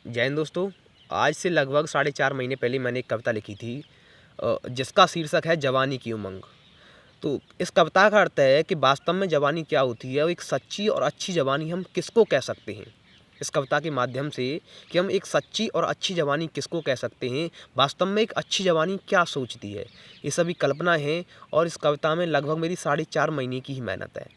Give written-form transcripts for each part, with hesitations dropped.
जय हिंद दोस्तों। आज से लगभग 4.5 महीने पहले मैंने एक कविता लिखी थी जिसका शीर्षक है जवानी की उमंग। तो इस कविता का अर्थ है कि वास्तव में जवानी क्या होती है और एक सच्ची और अच्छी जवानी हम किसको कह सकते हैं। इस कविता के माध्यम से कि हम एक सच्ची और अच्छी जवानी किसको कह सकते हैं, वास्तव में एक अच्छी जवानी क्या सोचती है, ये सभी कल्पना है। और इस कविता में लगभग मेरी 4.5 महीने की ही मेहनत है।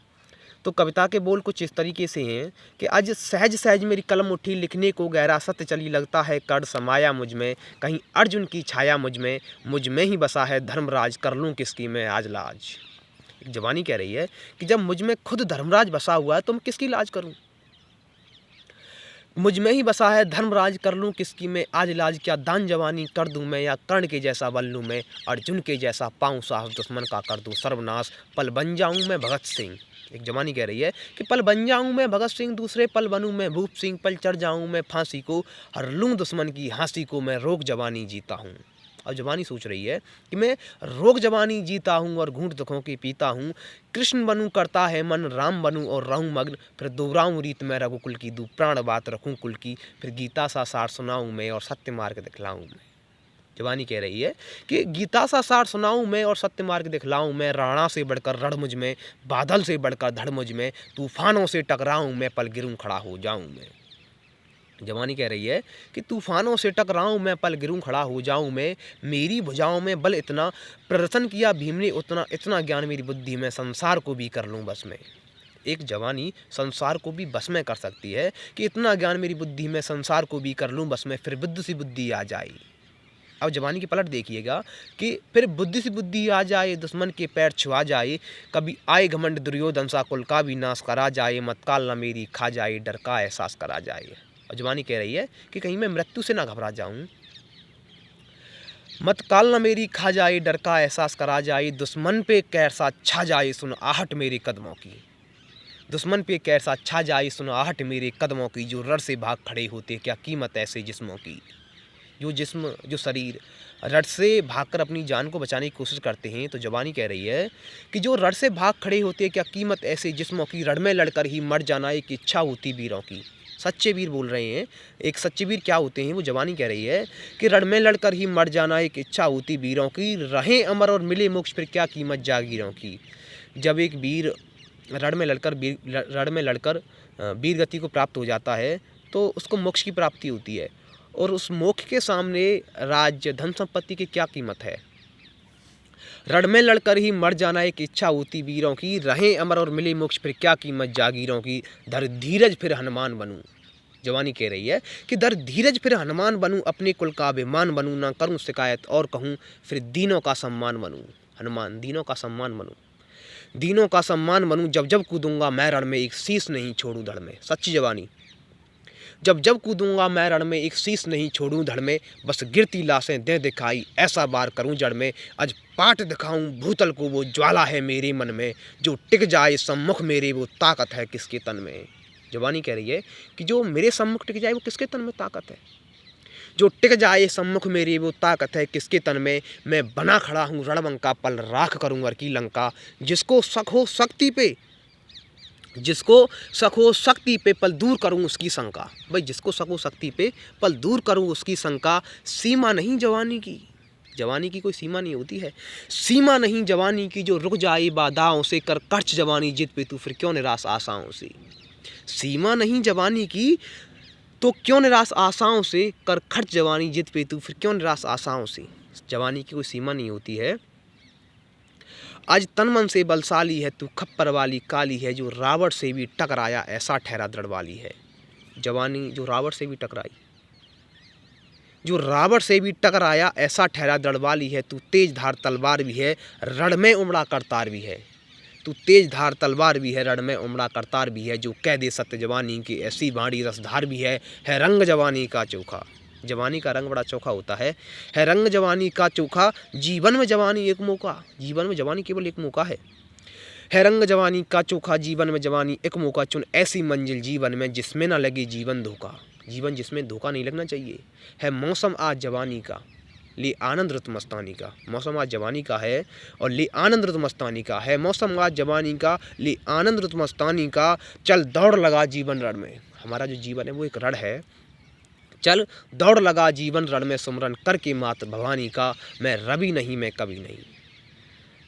तो कविता के बोल कुछ इस तरीके से हैं कि आज सहज सहज मेरी कलम उठी लिखने को, गहरा सत्य चली लगता है कड़ समाया मुझ में, कहीं अर्जुन की छाया मुझ में ही बसा है धर्मराज, कर लूँ किसकी मैं आज लाज। एक जवानी कह रही है कि जब मुझ में खुद धर्मराज बसा हुआ है तो मैं किसकी लाज करूं। मुझ में ही बसा है धर्मराज, कर लूँ किसकी मैं आज लाज। क्या दान जवानी कर दूं मैं, या कर्ण के जैसा बन लूँ मैं, अर्जुन के जैसा पाऊँ साहब दुश्मन का कर दूं सर्वनाश, पल बन जाऊं मैं भगत सिंह। एक जवानी कह रही है कि पल बन जाऊं मैं भगत सिंह, दूसरे पल बनूं मैं भूप सिंह, पल चढ़ जाऊं मैं फांसी को, हर लूँ दुश्मन की हंसी को, मैं रोक जवानी जीता हूँ। अब जवानी सोच रही है कि मैं रोग जवानी जीता हूँ और घूंट दुखों की पीता हूँ, कृष्ण बनूँ करता है मन, राम बनूँ और रहूँ मग्न, फिर दोहराऊँ रीत में रघुकुल की, दू प्राण बात रखूँ कुल की, फिर गीता सा सार सुनाऊँ मैं और सत्य मार्ग दिखलाऊँ मैं। जवानी कह रही है कि गीता सा सार सुनाऊँ मैं और सत्य मार्ग दिखलाऊँ मैं, राणा से बढ़कर रण मुझ में, बादल से बढ़कर धड़ मुझ में, तूफानों से टकराऊँ मैं, पल गिरूँ खड़ा हो जाऊँ मैं। जवानी कह रही है कि तूफानों से टकराऊं मैं, पल गिरूं खड़ा हो जाऊं मैं, मेरी भुजाओं में बल इतना, प्रदर्शन किया भीम ने उतना, इतना ज्ञान मेरी बुद्धि में, संसार को भी कर लूं बस में। एक जवानी संसार को भी बस में कर सकती है कि इतना ज्ञान मेरी बुद्धि में, संसार को भी कर लूं बस में, फिर बुद्धि सी बुद्धि आ जाए। अब जवानी की पलट देखिएगा कि फिर बुद्धि सी बुद्धि आ जाए, दुश्मन के पैर छुआ जाए, कभी आए घमंड दुर्योधन सा, कुल का भी नाश करा जाए, मतकाल न मेरी खा जाए, डर का एहसास करा जाए। और जवानी कह रही है कि कहीं मैं मृत्यु से ना घबरा जाऊं, मत काल न मेरी खा जाए, डर का एहसास करा जाए, दुश्मन पे कैसा छा जाए सुन आहट मेरे कदमों की, दुश्मन पे कैसा छा जाए सुन आहट मेरे कदमों की, जो रड़ से भाग खड़े होते क्या कीमत ऐसे जिस्मों की। जो जिस्म, जो शरीर रड़ से भागकर अपनी जान को बचाने की कोशिश करते हैं, तो जवानी कह रही है कि जो रड़ से भाग खड़े होते हैं क्या कीमत ऐसे जिस्मों की, रड़ में लड़कर ही मर जाना एक इच्छा होती वीरों की। सच्चे वीर बोल रहे हैं। एक सच्चे वीर क्या होते हैं, वो जवानी कह रही है कि रण में लड़कर ही मर जाना एक इच्छा होती वीरों की, रहें अमर और मिले मोक्ष फिर क्या कीमत जागीरों की। जब एक वीर रण में लड़कर वीर गति को प्राप्त हो जाता है तो उसको मोक्ष की प्राप्ति होती है, और उस मोक्ष के सामने राज्य धन संपत्ति की क्या कीमत है। रण में लड़कर ही मर जाना एक इच्छा होती वीरों की, रहें अमर और मिले मोक्ष फिर क्या कीमत जागीरों की, धर धीरज फिर हनुमान बनूं। जवानी कह रही है कि धर धीरज फिर हनुमान बनूं, अपने कुल का अभिमान बनूं, ना करूं शिकायत और कहूं फिर दीनों का सम्मान बनूं। हनुमान, दीनों का सम्मान बनूं, दीनों का सम्मान बनूं, जब जब कूदूंगा मैं रण में एक शीश नहीं छोड़ूं धड़ में। सच्ची जवानी, जब जब कूदूंगा मैं रण में एक शीश नहीं छोड़ूं धड़ में, बस गिरती लाशें दे दिखाई ऐसा बार करूं जड़ में, आज पाट दिखाऊं भूतल को वो ज्वाला है मेरे मन में, जो टिक जाए सम्मुख मेरे वो ताकत है किसके तन में। जवानी कह रही है कि जो मेरे सम्मुख टिक जाए वो किसके तन में ताकत है, जो टिक जाए सम्मुख मेरे वो ताकत है किसके तन में, मैं बना खड़ा हूँ रणबंका, पल राख करूँ अर की लंका, जिसको शक हो शक्ति पे, जिसको शक हो शक्ति पे पल दूर करूं उसकी शंका। भाई जिसको शक हो शक्ति पे पल दूर करूं उसकी शंका, सीमा नहीं जवानी की, जवानी की कोई सीमा नहीं होती है, सीमा नहीं जवानी की, जो रुक जाए बाधाओं से, कर खर्च जवानी जिद पे तू फिर क्यों निराश आशाओं से। सीमा नहीं जवानी की तो क्यों निराश आशाओं से, कर खर्च जवानी जिद पे तू फिर क्यों निराश आशाओं से। जवानी की कोई सीमा नहीं होती है। आज तन मन से बलशाली है तू खप्पर वाली काली है, जो रावण से भी टकराया ऐसा ठहरा दृढ़ वाली है। जवानी जो रावण से भी टकराई, जो रावण से भी टकराया ऐसा ठहरा दृढ़ वाली है, तू तेज धार तलवार भी है रण में उमड़ा करतार भी है, तू तेज धार तलवार भी है रण में उमड़ा करतार भी है, जो कह दे सत्य जवानी की ऐसी बाणी रसधार भी है रंग जवानी का चोखा। जवानी का रंग बड़ा चोखा होता है रंग जवानी का चोखा, जीवन में जवानी एक मौका, जीवन में जवानी केवल एक मौका है रंग जवानी का चोखा, जीवन में जवानी एक मौका, चुन ऐसी मंजिल जीवन में जिसमें ना लगे जीवन धोखा, जीवन जिसमें धोखा नहीं लगना चाहिए। है मौसम आज जवानी का, ले आनंद रुत मस्तानी का, मौसम आज जवानी का है और ले आनंद रुत मस्तानी का है, मौसम आज जवानी का ले आनंद रुत मस्तानी का, चल दौड़ लगा जीवन रण में। हमारा जो जीवन है वो एक रण है, चल दौड़ लगा जीवन रण में सुमरन करके मात भवानी का, मैं रवि नहीं मैं कभी नहीं।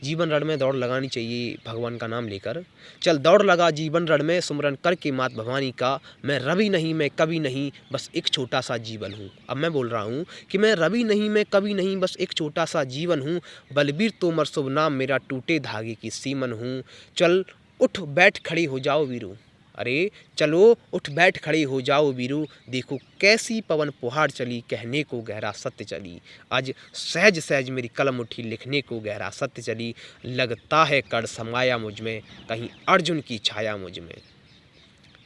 जीवन रण में दौड़ लगानी चाहिए भगवान का नाम लेकर। चल दौड़ लगा जीवन रण में सुमरन करके मात भवानी का, मैं रवि नहीं मैं कभी नहीं, बस एक छोटा सा जीवन हूँ। अब मैं बोल रहा हूँ कि मैं रवि नहीं मैं कभी नहीं, बस एक छोटा सा जीवन हूँ। बलबीर तोमर शुभ नाम मेरा, टूटे धागे की सीमन हूँ। चल उठ बैठ खड़ी हो जाओ वीरू, अरे चलो उठ बैठ खड़ी हो जाओ वीरू, देखो कैसी पवन पुहार चली, कहने को गहरा सत्य चली। आज सहज सहज मेरी कलम उठी, लिखने को गहरा सत्य चली। लगता है कड़ समाया मुझ में, कहीं अर्जुन की छाया मुझ में।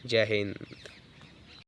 जय हिंद।